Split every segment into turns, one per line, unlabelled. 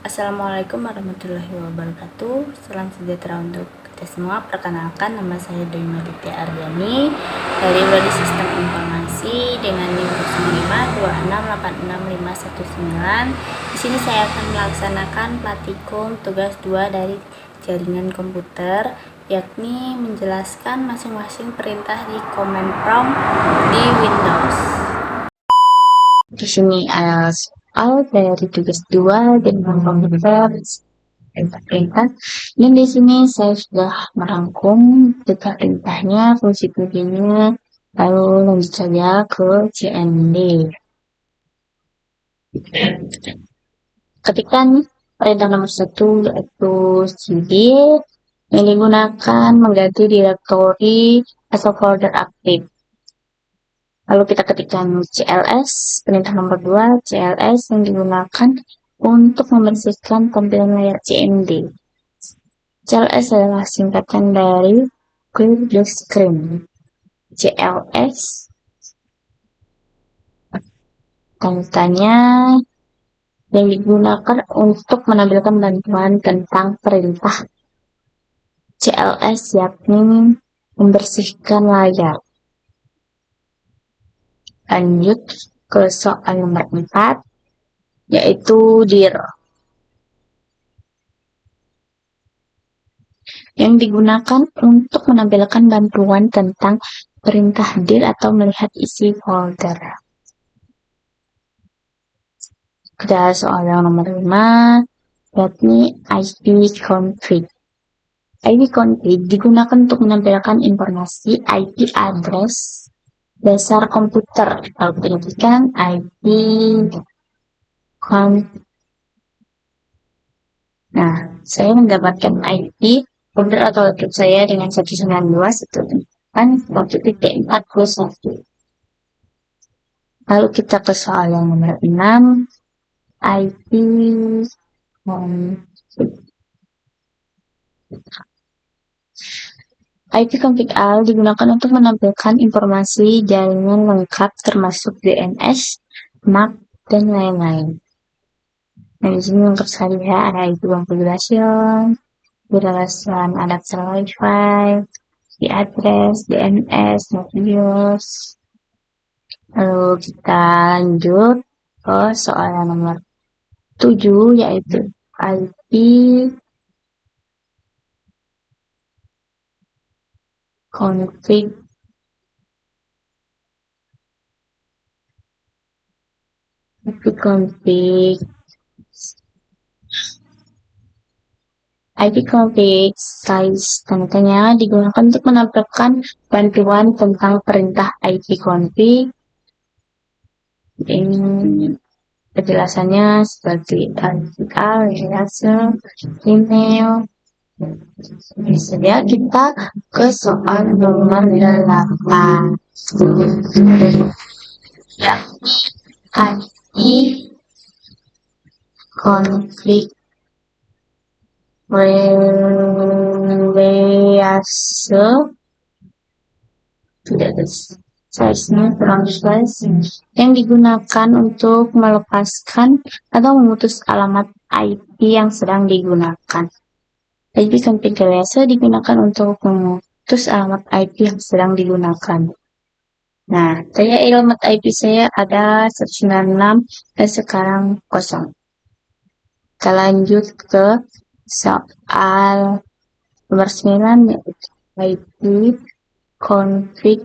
Assalamualaikum warahmatullahi wabarakatuh. Salam sejahtera untuk kita semua. Perkenalkan, nama saya Dewi Melitya Aryani dari Prodi Sistem Informasi dengan NIM 0526866519. Di sini saya akan melaksanakan praktikum tugas 2 dari jaringan komputer, yakni menjelaskan masing-masing perintah di command prompt di Windows. Di sini ada soal dari tugas 2 dengan komputer perintah. Dan di sini saya sudah merangkum perintahnya, fungsi-fungsinya, lalu lanjut saja ke CMD. Ketikkan perintah nomor 1 yaitu cd yang digunakan mengganti direktori atau folder aktif. Lalu kita ketikkan CLS, perintah nomor 2, CLS yang digunakan untuk membersihkan tampilan layar CMD. CLS adalah singkatan dari Clear the Screen. CLS tanya yang digunakan untuk menampilkan bantuan tentang perintah CLS, yakni membersihkan layar. Lanjut ke soal nomor 4, yaitu dir yang digunakan untuk menampilkan bantuan tentang perintah dir atau melihat isi folder. Kita soal yang nomor 5, yakni ipconfig. ipconfig digunakan untuk menampilkan informasi IP address dasar komputer. Kalau pendidikan ipconfig. Nah, saya mendapatkan IP folder atau laptop saya dengan 192.168.41. Lalu kita ke soal yang nomor 6, ipconfig digunakan untuk menampilkan informasi jaringan lengkap termasuk DNS, MAC, dan lain-lain. Nah, di sini lengkap sekali ya, ada IP configuration, direlasan adapter Wi-Fi, IP address, DNS, BIOS. Lalu kita lanjut ke soal yang nomor 7, yaitu IP config size tanda-tanya digunakan untuk menampilkan bantuan tentang perintah ipconfig. Ini penjelasannya seperti artikel, email. Jadi kita ke soal nomor 8, yakni IP config relation size-nya kurang size yang digunakan untuk melepaskan atau memutus alamat IP yang sedang digunakan. IP config relation digunakan untuk memutus alamat IP yang sedang digunakan. Nah, saya alamat IP saya ada 196 dan sekarang kosong. Kita lanjut ke soal nomor 9, yaitu IP config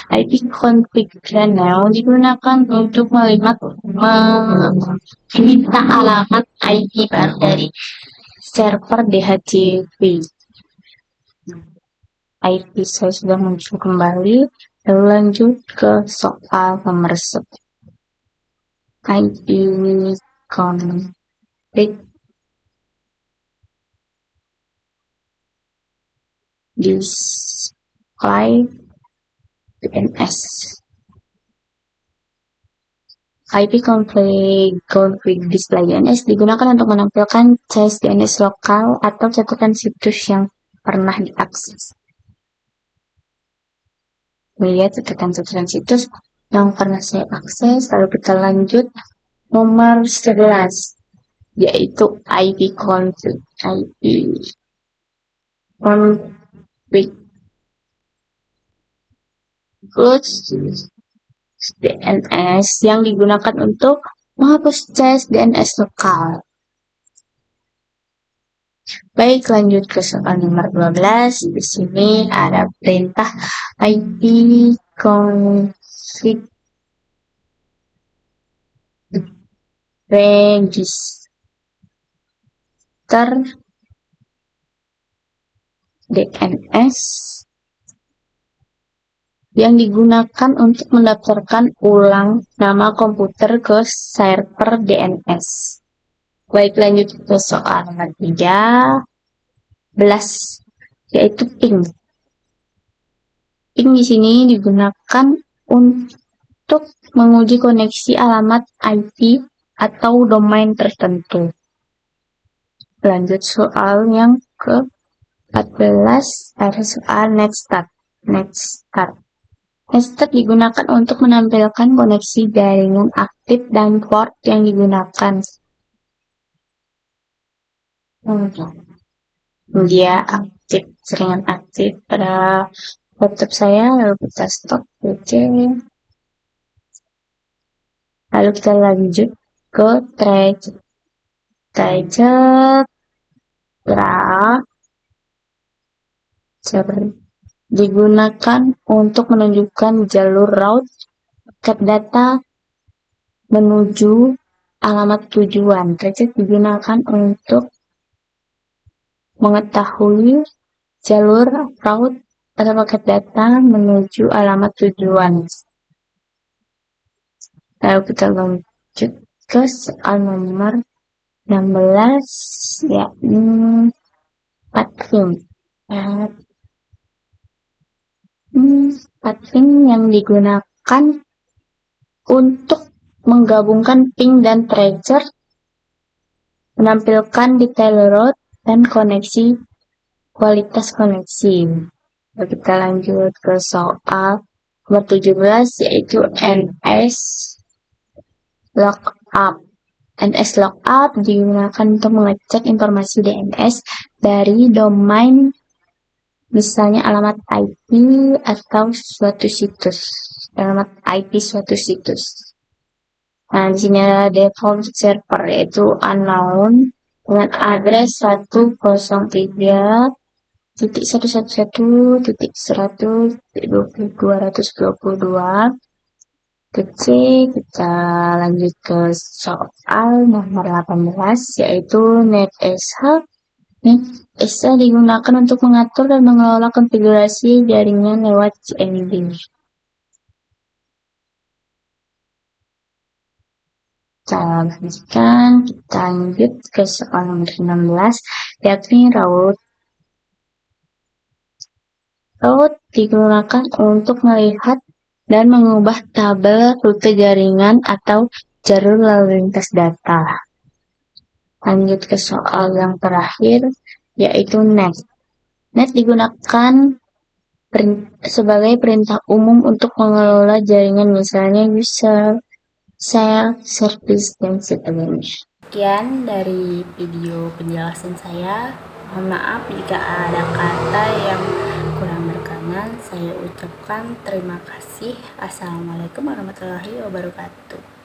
IP config channel digunakan untuk meminta alamat IP baru dari server DHCP. IP saya sudah muncul kembali. Lalu lanjut ke soal nomor 10. IP config display DNS. IP config display DNS digunakan untuk menampilkan cache DNS lokal atau catatan situs yang pernah diakses. Lihat catatan-catatan situs yang pernah saya akses. Lalu kita lanjut nomor 11, yaitu IP config. IP config DNS yang digunakan untuk menghapus cache DNS lokal. Baik, lanjut ke soal nomor 12. Di sini ada perintah IP config register DNS yang digunakan untuk mendaftarkan ulang nama komputer ke server DNS. Baik, lanjut ke soal nomor 13, yaitu ping. Ping di sini digunakan untuk menguji koneksi alamat IP atau domain tertentu. Lanjut soal yang ke-14, ada soal netstat. Netstat digunakan untuk menampilkan koneksi jaringan aktif dan port yang digunakan. Dia aktif, jaringan aktif pada laptop saya. Lalu kita stop PC. Lalu kita lanjut ke tracer digunakan untuk menunjukkan jalur route paket data menuju alamat tujuan. Tracer digunakan untuk mengetahui jalur route atau paket data menuju alamat tujuan. Lalu kita lanjut ke soal nomor 16, yakni pathing. Pathing yang digunakan untuk menggabungkan ping dan tracer, menampilkan detail route dan kualitas koneksi. Lalu kita lanjut ke soal nomor 17, yaitu NS lookup. NS lookup digunakan untuk mengecek informasi DNS dari domain, misalnya alamat IP atau suatu situs. Alamat IP suatu situs. Nah, di sini ada default server, yaitu unknown dengan address 101.1.100.222. Kita lanjut ke soal nomor 18, yaitu NetSH. NetSH digunakan untuk mengatur dan mengelola konfigurasi jaringan lewat CMD. Kita lanjut ke soal nomor 16, yakni route. Route digunakan untuk melihat dan mengubah tabel rute jaringan atau jalur lalu lintas data. Lanjut ke soal yang terakhir, yaitu net. Net digunakan sebagai perintah umum untuk mengelola jaringan, misalnya user, share, service, dan sebagainya. Sekian dari video penjelasan saya. Mohon maaf jika ada kata yang kurang berkenan. Saya ucapkan terima kasih. Assalamualaikum warahmatullahi wabarakatuh.